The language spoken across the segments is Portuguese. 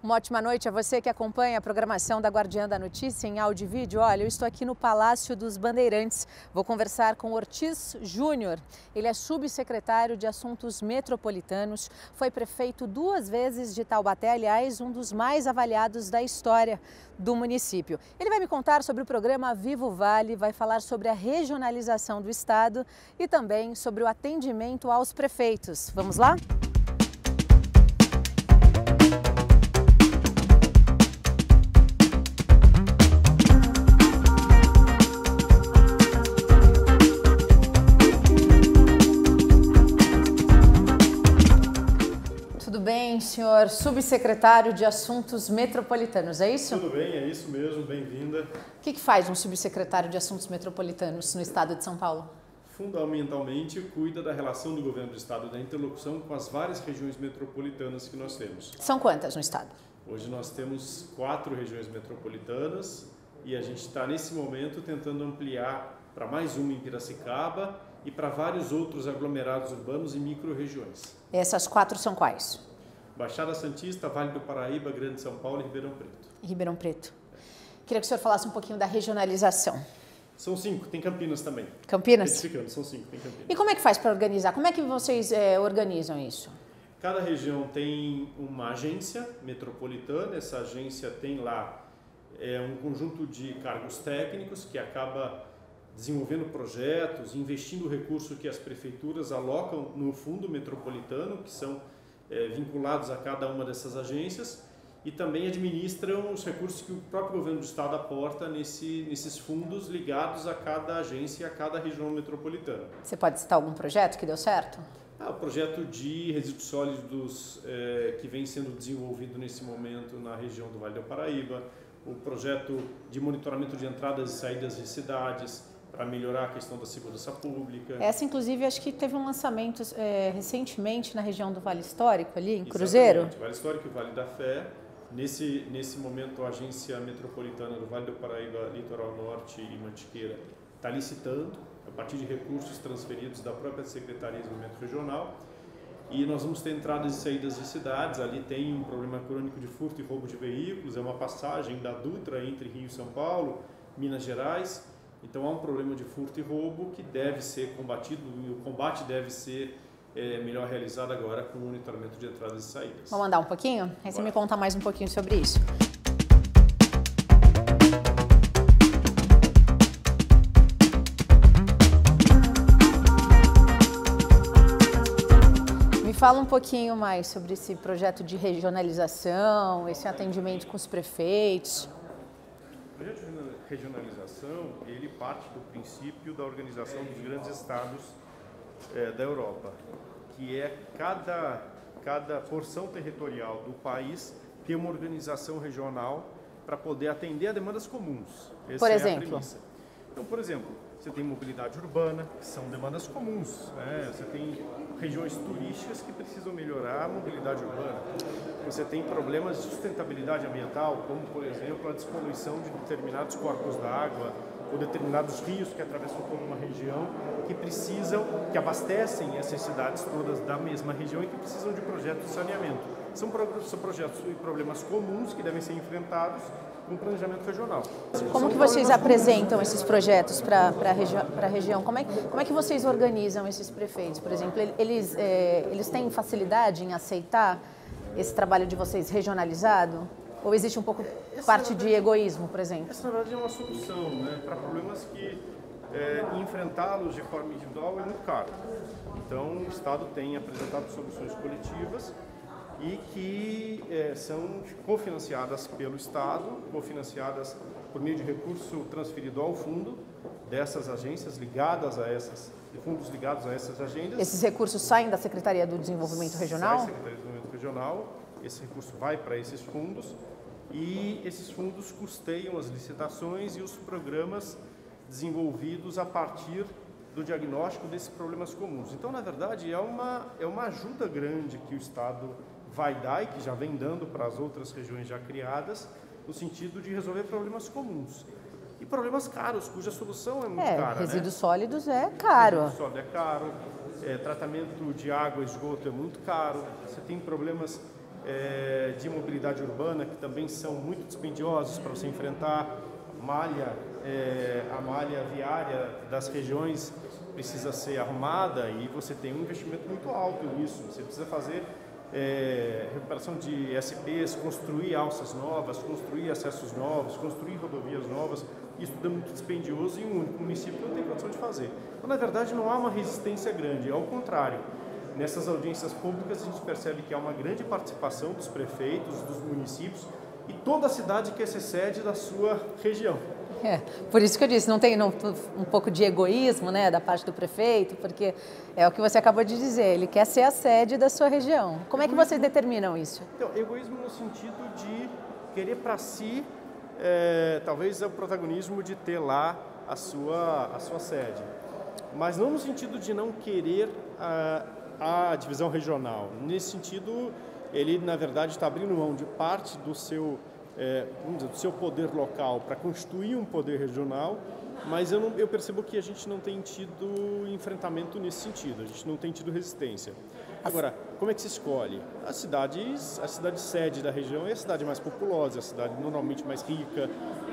Uma ótima noite a você que acompanha a programação da Guardiã da Notícia em áudio e vídeo. Olha, eu estou aqui no Palácio dos Bandeirantes. Vou conversar com Ortiz Júnior. Ele é subsecretário de Assuntos Metropolitanos, foi prefeito 2 vezes de Taubaté, aliás, um dos mais avaliados da história do município. Ele vai me contar sobre o programa Viva o Vale, vai falar sobre a regionalização do estado e também sobre o atendimento aos prefeitos. Vamos lá? Tudo bem, senhor subsecretário de Assuntos Metropolitanos, é isso? Tudo bem, é isso mesmo, bem-vinda. O que faz um subsecretário de Assuntos Metropolitanos no estado de São Paulo? Fundamentalmente, cuida da relação do governo do estado, da interlocução com as várias regiões metropolitanas que nós temos. São quantas no estado? Hoje nós temos 4 regiões metropolitanas e a gente está, nesse momento, tentando ampliar para mais uma em Piracicaba e para vários outros aglomerados urbanos e micro-regiões. Essas 4 são quais? Baixada Santista, Vale do Paraíba, Grande São Paulo e Ribeirão Preto. Ribeirão Preto. Queria que o senhor falasse um pouquinho da regionalização. São 5, tem Campinas também. Campinas? Retificando, são 5, tem Campinas. E como é que faz para organizar? Como é que vocês organizam isso? Cada região tem uma agência metropolitana, essa agência tem lá um conjunto de cargos técnicos que acaba desenvolvendo projetos, investindo o recurso que as prefeituras alocam no fundo metropolitano, que são vinculados a cada uma dessas agências, e também administram os recursos que o próprio governo do estado aporta nesses fundos ligados a cada agência e a cada região metropolitana. Você pode citar algum projeto que deu certo? O projeto de resíduos sólidos que vem sendo desenvolvido nesse momento na região do Vale do Paraíba, o projeto de monitoramento de entradas e saídas de cidades, para melhorar a questão da segurança pública. Essa, inclusive, acho que teve um lançamento recentemente na região do Vale Histórico, ali em Cruzeiro. Exatamente, Vale Histórico e Vale da Fé. Nesse momento, a Agência Metropolitana do Vale do Paraíba, Litoral Norte e Mantiqueira está licitando, a partir de recursos transferidos da própria Secretaria de Desenvolvimento Regional. E nós vamos ter entradas e saídas de cidades. Ali tem um problema crônico de furto e roubo de veículos, é uma passagem da Dutra entre Rio e São Paulo, Minas Gerais. Então há um problema de furto e roubo que deve ser combatido e o combate deve ser melhor realizado agora com o monitoramento de entradas e saídas. Vamos andar um pouquinho? Aí você me conta mais um pouquinho sobre isso. Me fala um pouquinho mais sobre esse projeto de regionalização, esse atendimento com os prefeitos. O projeto de regionalização, ele parte do princípio da organização dos grandes estados da Europa, que é cada porção territorial do país ter uma organização regional para poder atender a demandas comuns. Por exemplo? Então, por exemplo, você tem mobilidade urbana, que são demandas comuns, né? Você tem regiões turísticas que precisam melhorar a mobilidade urbana. Você tem problemas de sustentabilidade ambiental, como, por exemplo, a despoluição de determinados corpos d'água ou determinados rios que atravessam toda uma região que abastecem essas cidades todas da mesma região e que precisam de projetos de saneamento. São projetos e problemas comuns que devem ser enfrentados com planejamento regional. Como que vocês apresentam esses projetos para a região? Como é que vocês organizam esses prefeitos, por exemplo? Eles têm facilidade em aceitar esse trabalho de vocês regionalizado? Ou existe um pouco parte de egoísmo, por exemplo? Essa, na verdade, é uma solução, né, para problemas que enfrentá-los de forma individual é muito caro. Então, o Estado tem apresentado soluções coletivas e que são cofinanciadas pelo Estado, cofinanciadas por meio de recurso transferido ao fundo dessas agências ligadas a fundos ligados a essas agendas. Esses recursos saem da Secretaria do Desenvolvimento Regional? Sai da Secretaria do Desenvolvimento Regional, esse recurso vai para esses fundos e esses fundos custeiam as licitações e os programas desenvolvidos a partir do diagnóstico desses problemas comuns. Então, na verdade, é uma ajuda grande que o Estado vai dar e que já vem dando para as outras regiões já criadas, no sentido de resolver problemas comuns. E problemas caros, cuja solução é muito cara. Resíduos sólidos é caro. Resíduo sólido é caro, tratamento de água e esgoto é muito caro, você tem problemas de mobilidade urbana, que também são muito dispendiosos para você enfrentar. A malha viária das regiões precisa ser arrumada e você tem um investimento muito alto nisso. Você precisa fazer recuperação de SPs, construir alças novas, construir acessos novos, construir rodovias novas. Isso tudo é muito dispendioso e um único município não tem condição de fazer. Então, na verdade, não há uma resistência grande, ao contrário. Nessas audiências públicas, a gente percebe que há uma grande participação dos prefeitos, dos municípios e toda a cidade quer ser sede da sua região. Por isso que eu disse, não tem um pouco de egoísmo, né, da parte do prefeito, porque é o que você acabou de dizer, ele quer ser a sede da sua região. Como é que vocês determinam isso? Então, egoísmo no sentido de querer para si, talvez o protagonismo de ter lá a sua sede, mas não no sentido de não querer a divisão regional. Nesse sentido, ele na verdade está abrindo mão de parte do seu poder local para constituir um poder regional, mas eu percebo que a gente não tem tido enfrentamento nesse sentido, a gente não tem tido resistência. Agora, como é que se escolhe? A cidade sede da região é a cidade mais populosa, é a cidade normalmente mais rica,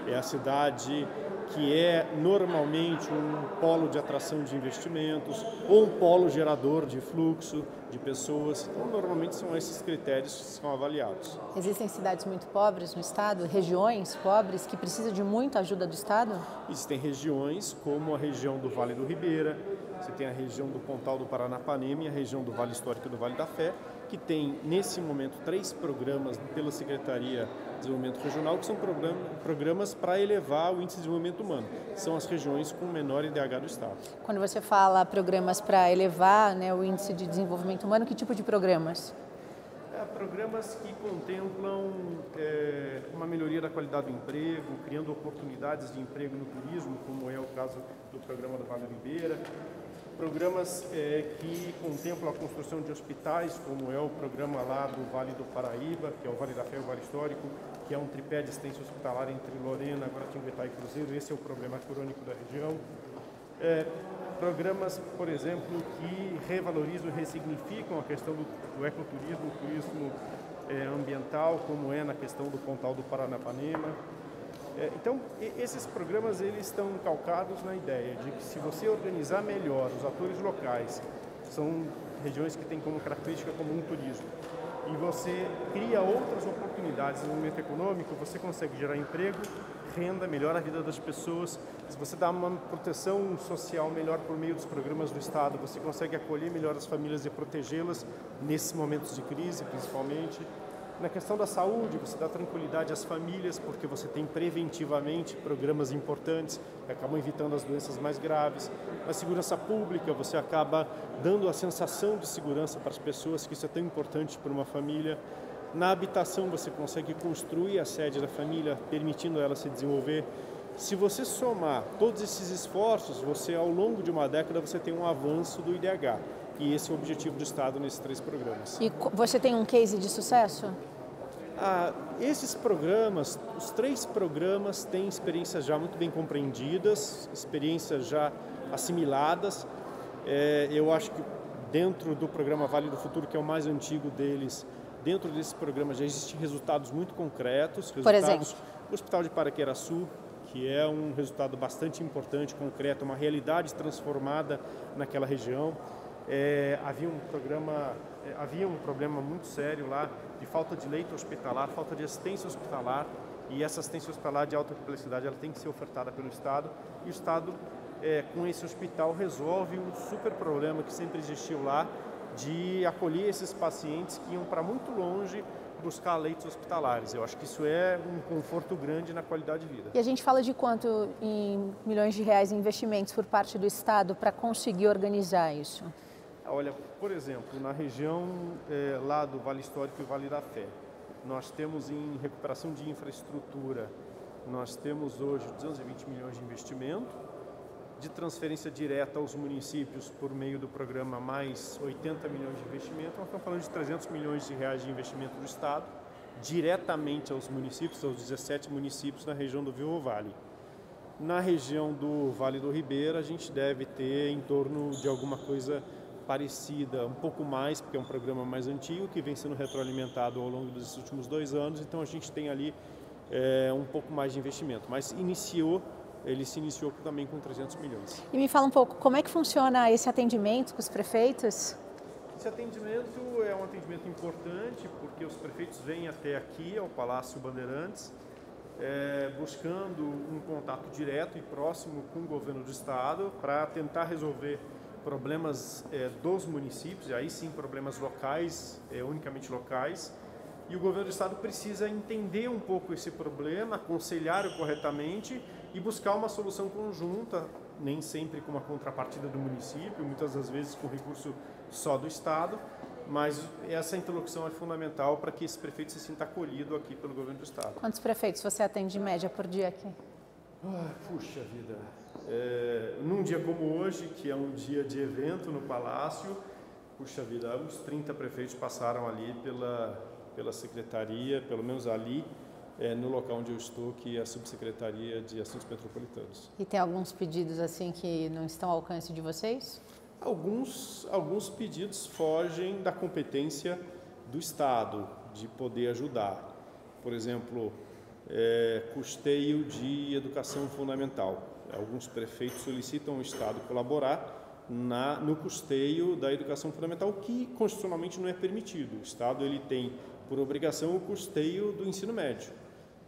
é a cidade que é normalmente um polo de atração de investimentos ou um polo gerador de fluxo de pessoas. Então, normalmente são esses critérios que são avaliados. Existem cidades muito pobres no estado, regiões pobres que precisam de muita ajuda do estado? Existem regiões como a região do Vale do Ribeira, você tem a região do Pontal do Paranapanema e a região do Vale Histórico do Vale da Fé, que tem, nesse momento, 3 programas pela Secretaria de Desenvolvimento Regional, que são programas para elevar o índice de desenvolvimento humano. São as regiões com menor IDH do estado. Quando você fala programas para elevar, né, o índice de desenvolvimento humano, que tipo de programas? Programas que contemplam uma melhoria da qualidade do emprego, criando oportunidades de emprego no turismo, como é o caso do programa do Vale do Ribeira. Programas que contemplam a construção de hospitais, como é o programa lá do Vale do Paraíba, que é o Vale da Fé e o Vale Histórico, que é um tripé de assistência hospitalar entre Lorena, Guaratinguetá e Cruzeiro. Esse é o problema crônico da região. Programas, por exemplo, que revalorizam e ressignificam a questão do ecoturismo, o turismo ambiental, como é na questão do Pontal do Paranapanema. Então, esses programas eles estão calcados na ideia de que se você organizar melhor os atores locais, são regiões que têm como característica comum o turismo, e você cria outras oportunidades no momento econômico, você consegue gerar emprego, renda, melhora a vida das pessoas. Se você dá uma proteção social melhor por meio dos programas do Estado, você consegue acolher melhor as famílias e protegê-las nesses momentos de crise, principalmente. Na questão da saúde, você dá tranquilidade às famílias, porque você tem preventivamente programas importantes que acabam evitando as doenças mais graves. Na segurança pública, você acaba dando a sensação de segurança para as pessoas, que isso é tão importante para uma família. Na habitação, você consegue construir a sede da família, permitindo ela se desenvolver. Se você somar todos esses esforços, você, ao longo de uma década, você tem um avanço do IDH. E esse é o objetivo do Estado nesses 3 programas. E você tem um case de sucesso? Esses programas, os 3 programas têm experiências já muito bem compreendidas, experiências já assimiladas. Eu acho que dentro do programa Vale do Futuro, que é o mais antigo deles, dentro desse programa já existem resultados muito concretos. Por exemplo? O Hospital de Paraqueraçu, que é um resultado bastante importante, concreto, uma realidade transformada naquela região. Havia um problema muito sério lá de falta de leito hospitalar, falta de assistência hospitalar, e essa assistência hospitalar de alta complexidade ela tem que ser ofertada pelo Estado, e o Estado, com esse hospital, resolve um super problema que sempre existiu lá, de acolher esses pacientes que iam para muito longe buscar leitos hospitalares. Eu acho que isso é um conforto grande na qualidade de vida. E a gente fala de quanto em milhões de reais em investimentos por parte do Estado para conseguir organizar isso? Olha, por exemplo, na região lá do Vale Histórico e Vale da Fé, nós temos em recuperação de infraestrutura, nós temos hoje 220 milhões de investimento, de transferência direta aos municípios por meio do programa mais 80 milhões de investimento, nós estamos falando de 300 milhões de reais de investimento do Estado, diretamente aos municípios, aos 17 municípios na região do Vivo Vale. Na região do Vale do Ribeira, a gente deve ter em torno de alguma coisa parecida, um pouco mais, porque é um programa mais antigo, que vem sendo retroalimentado ao longo dos últimos 2 anos, então a gente tem ali um pouco mais de investimento, mas ele se iniciou também com 300 milhões. E me fala um pouco, como é que funciona esse atendimento com os prefeitos? Esse atendimento é um atendimento importante, porque os prefeitos vêm até aqui, ao Palácio Bandeirantes, buscando um contato direto e próximo com o governo do estado para tentar resolver problemas dos municípios, e aí sim problemas locais, unicamente locais, e o governo do estado precisa entender um pouco esse problema, aconselhar corretamente e buscar uma solução conjunta, nem sempre com uma contrapartida do município, muitas das vezes com recurso só do estado, mas essa interlocução é fundamental para que esse prefeito se sinta acolhido aqui pelo governo do estado. Quantos prefeitos você atende em média por dia aqui? Puxa vida, num dia como hoje, que é um dia de evento no Palácio, puxa vida, uns 30 prefeitos passaram ali pela secretaria, pelo menos ali, no local onde eu estou, que é a Subsecretaria de Assuntos Metropolitanos. E tem alguns pedidos assim que não estão ao alcance de vocês? Alguns pedidos fogem da competência do Estado de poder ajudar. Por exemplo, custeio de educação fundamental. Alguns prefeitos solicitam ao Estado colaborar no custeio da educação fundamental, que constitucionalmente não é permitido. O Estado ele tem por obrigação o custeio do ensino médio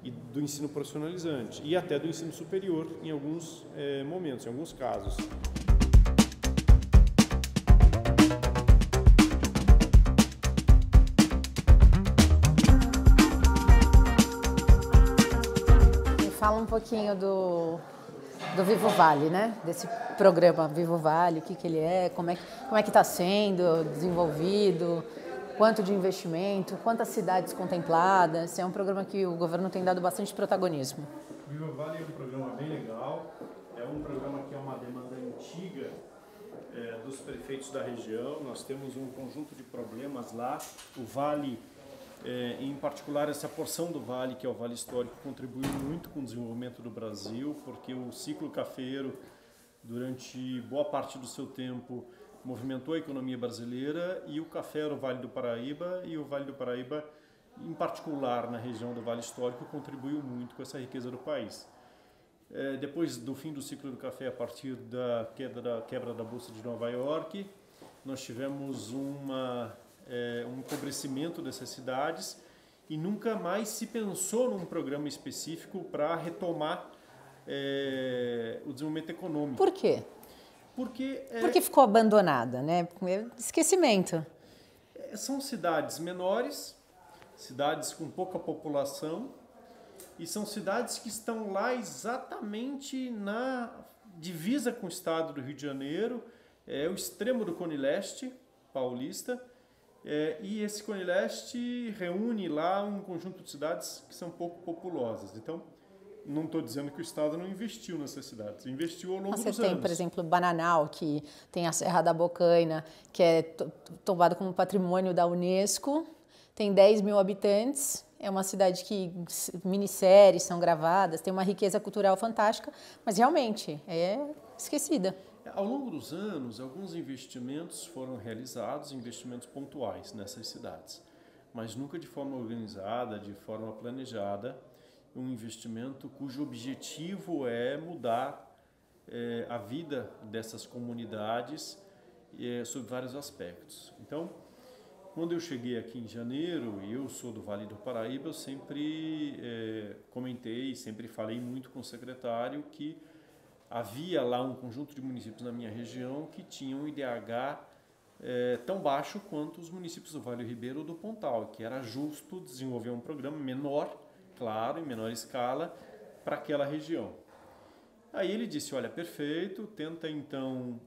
e do ensino profissionalizante e até do ensino superior em alguns momentos, em alguns casos. Fala um pouquinho do Vivo Vale, né? Desse programa Vivo Vale, o que ele é, como é que está sendo desenvolvido, quanto de investimento, quantas cidades contempladas. É um programa que o governo tem dado bastante protagonismo. O Vivo Vale é um programa bem legal, é um programa que é uma demanda antiga dos prefeitos da região. Nós temos um conjunto de problemas lá. O Vale, em particular, essa porção do Vale, que é o Vale Histórico, contribuiu muito com o desenvolvimento do Brasil, porque o ciclo cafeiro, durante boa parte do seu tempo, movimentou a economia brasileira, e o café era o Vale do Paraíba, e o Vale do Paraíba, em particular na região do Vale Histórico, contribuiu muito com essa riqueza do país. Depois do fim do ciclo do café, a partir da quebra da Bolsa de Nova York, nós tivemos um empobrecimento dessas cidades e nunca mais se pensou num programa específico para retomar o desenvolvimento econômico. Por quê? Porque ficou abandonada, né? Esquecimento. São cidades menores, cidades com pouca população, e são cidades que estão lá exatamente na divisa com o estado do Rio de Janeiro, o extremo do Cone Leste paulista, e esse Cone Leste reúne lá um conjunto de cidades que são pouco populosas. Então, não estou dizendo que o Estado não investiu nessas cidades, investiu ao longo dos anos. Você tem, por exemplo, Bananal, que tem a Serra da Bocaina, que é tombada como patrimônio da Unesco, tem 10 mil habitantes, é uma cidade que minisséries são gravadas, tem uma riqueza cultural fantástica, mas realmente é esquecida. Ao longo dos anos, alguns investimentos foram realizados, investimentos pontuais nessas cidades, mas nunca de forma organizada, de forma planejada, um investimento cujo objetivo é mudar a vida dessas comunidades sob vários aspectos. Então, quando eu cheguei aqui em janeiro, e eu sou do Vale do Paraíba, eu sempre comentei, sempre falei muito com o secretário que havia lá um conjunto de municípios na minha região que tinham um IDH tão baixo quanto os municípios do Vale do Ribeiro ou do Pontal, que era justo desenvolver um programa menor, claro, em menor escala, para aquela região. Aí ele disse, olha, perfeito, tenta então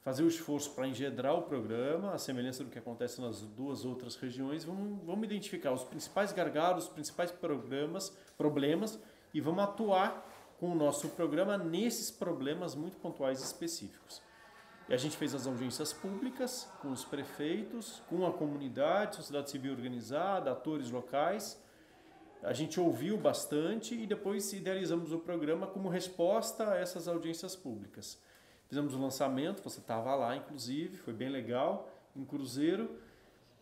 fazer o esforço para engendrar o programa, a semelhança do que acontece nas duas outras regiões, vamos identificar os principais gargalos, os principais problemas, e vamos atuar com o nosso programa nesses problemas muito pontuais e específicos. E a gente fez as audiências públicas com os prefeitos, com a comunidade, sociedade civil organizada, atores locais. A gente ouviu bastante e depois idealizamos o programa como resposta a essas audiências públicas. Fizemos o lançamento, você estava lá inclusive, foi bem legal, em Cruzeiro.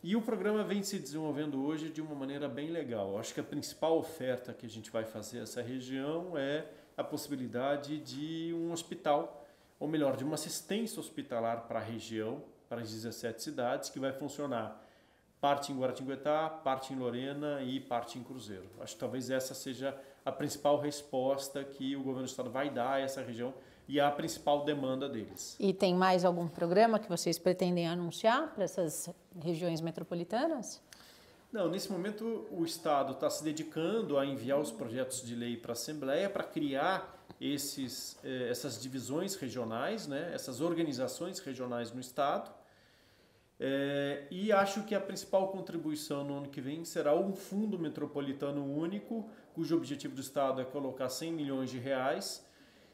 E o programa vem se desenvolvendo hoje de uma maneira bem legal. Eu acho que a principal oferta que a gente vai fazer a essa região é a possibilidade de um hospital, ou melhor, de uma assistência hospitalar para a região, para as 17 cidades, que vai funcionar parte em Guaratinguetá, parte em Lorena e parte em Cruzeiro. Acho que talvez essa seja a principal resposta que o governo do estado vai dar a essa região e a principal demanda deles. E tem mais algum programa que vocês pretendem anunciar para essas regiões metropolitanas? Não, nesse momento o estado está se dedicando a enviar os projetos de lei para a Assembleia para criar essas divisões regionais, né, essas organizações regionais no estado. E acho que a principal contribuição no ano que vem será um fundo metropolitano único, cujo objetivo do estado é colocar 100 milhões de reais,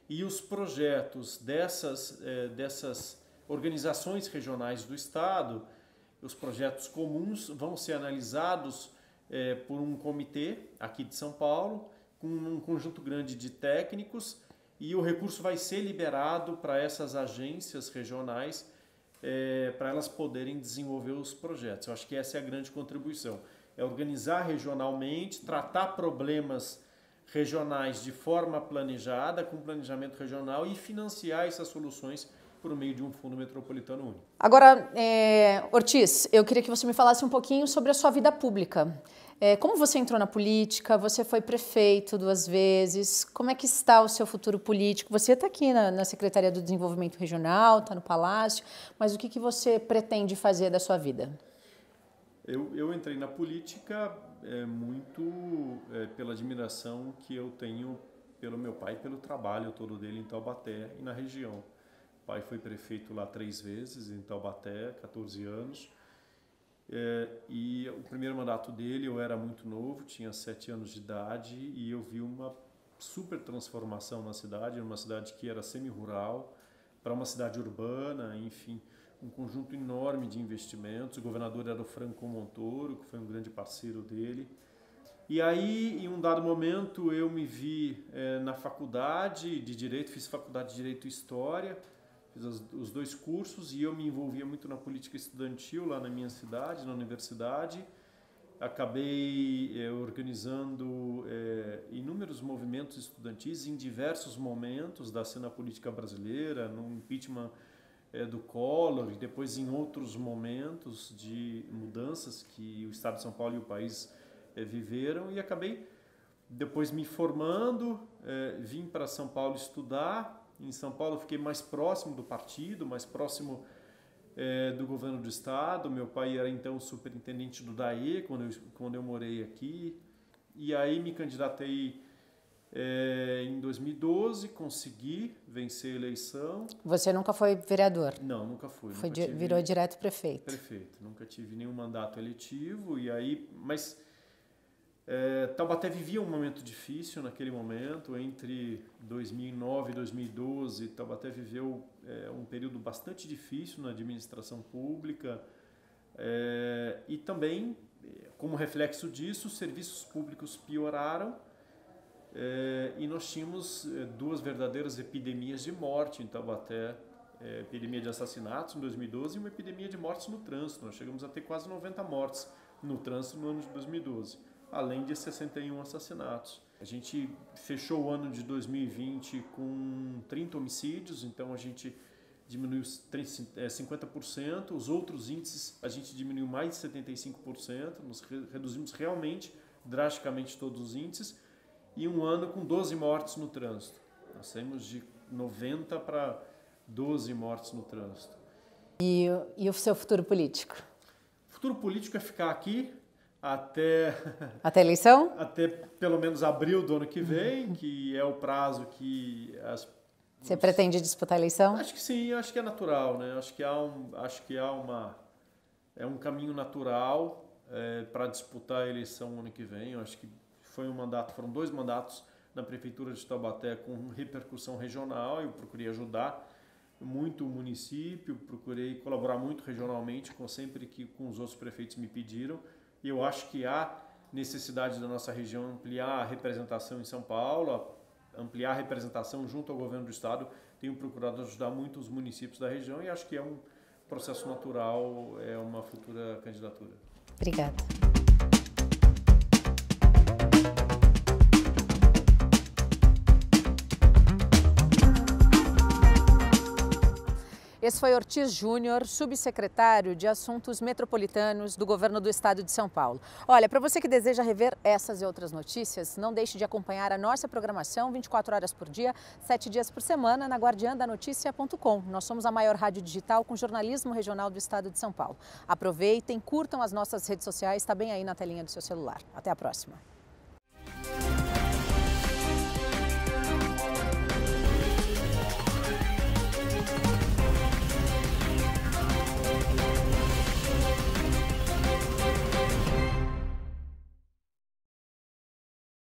e os projetos dessas organizações regionais do estado, os projetos comuns, vão ser analisados por um comitê aqui de São Paulo, com um conjunto grande de técnicos, e o recurso vai ser liberado para essas agências regionais, para elas poderem desenvolver os projetos. Eu acho que essa é a grande contribuição. É organizar regionalmente, tratar problemas regionais de forma planejada, com planejamento regional e financiar essas soluções por meio de um fundo metropolitano único. Agora, Ortiz, eu queria que você me falasse um pouquinho sobre a sua vida pública. Como você entrou na política? Você foi prefeito 2 vezes. Como é que está o seu futuro político? Você está aqui na Secretaria do Desenvolvimento Regional, está no Palácio, mas o que você pretende fazer da sua vida? Eu entrei na política muito pela admiração que eu tenho pelo meu pai, pelo trabalho todo dele em Taubaté e na região. O pai foi prefeito lá 3 vezes, em Taubaté, 14 anos. E o primeiro mandato dele, eu era muito novo, tinha 7 anos de idade, e eu vi uma super transformação na cidade, uma cidade que era semi-rural, para uma cidade urbana, enfim, um conjunto enorme de investimentos. O governador era o Franco Montoro, que foi um grande parceiro dele. E aí, em um dado momento, eu me vi na faculdade de Direito, fiz faculdade de Direito e História, fiz os 2 cursos, e eu me envolvia muito na política estudantil lá na minha cidade, na universidade. Acabei organizando inúmeros movimentos estudantis em diversos momentos da cena política brasileira, no impeachment do Collor, e depois em outros momentos de mudanças que o Estado de São Paulo e o país viveram, e acabei depois me formando, vim para São Paulo estudar. Em São Paulo fiquei mais próximo do partido, mais próximo do governo do estado. Meu pai era então superintendente do DAE quando eu morei aqui, e aí me candidatei em 2012, consegui vencer a eleição. Você nunca foi vereador? Não, nunca fui. Virou direto prefeito? Prefeito, nunca tive nenhum mandato eletivo, e aí, mas Taubaté vivia um momento difícil naquele momento, entre 2009 e 2012, Taubaté viveu um período bastante difícil na administração pública, e também, como reflexo disso, os serviços públicos pioraram, e nós tínhamos 2 verdadeiras epidemias de morte em Taubaté, epidemia de assassinatos em 2012 e uma epidemia de mortes no trânsito. Nós chegamos a ter quase 90 mortes no trânsito no ano de 2012. Além de 61 assassinatos. A gente fechou o ano de 2020 com 30 homicídios, então a gente diminuiu 50%, os outros índices a gente diminuiu mais de 75%, nós reduzimos realmente, drasticamente todos os índices, e um ano com 12 mortes no trânsito. Nós saímos de 90 para 12 mortes no trânsito. E o seu futuro político? O futuro político é ficar aqui, até a eleição? Até pelo menos abril do ano que vem, que é o prazo que Você pretende disputar a eleição? Acho que sim, acho que é natural, né? Acho que é um caminho natural para disputar a eleição ano que vem. Eu acho que foram 2 mandatos na prefeitura de Taubaté com repercussão regional. Eu procurei ajudar muito o município, procurei colaborar muito regionalmente, sempre que com os outros prefeitos me pediram. E eu acho que há necessidade da nossa região ampliar a representação em São Paulo. ampliar a representação junto ao governo do estado, tenho procurado ajudar muito os municípios da região e acho que é um processo natural, é uma futura candidatura. Obrigada. Esse foi Ortiz Júnior, subsecretário de Assuntos Metropolitanos do Governo do Estado de São Paulo. Olha, para você que deseja rever essas e outras notícias, não deixe de acompanhar a nossa programação 24 horas por dia, 7 dias por semana, na guardiandanoticia.com. Nós somos a maior rádio digital com jornalismo regional do Estado de São Paulo. Aproveitem, curtam as nossas redes sociais, está bem aí na telinha do seu celular. Até a próxima.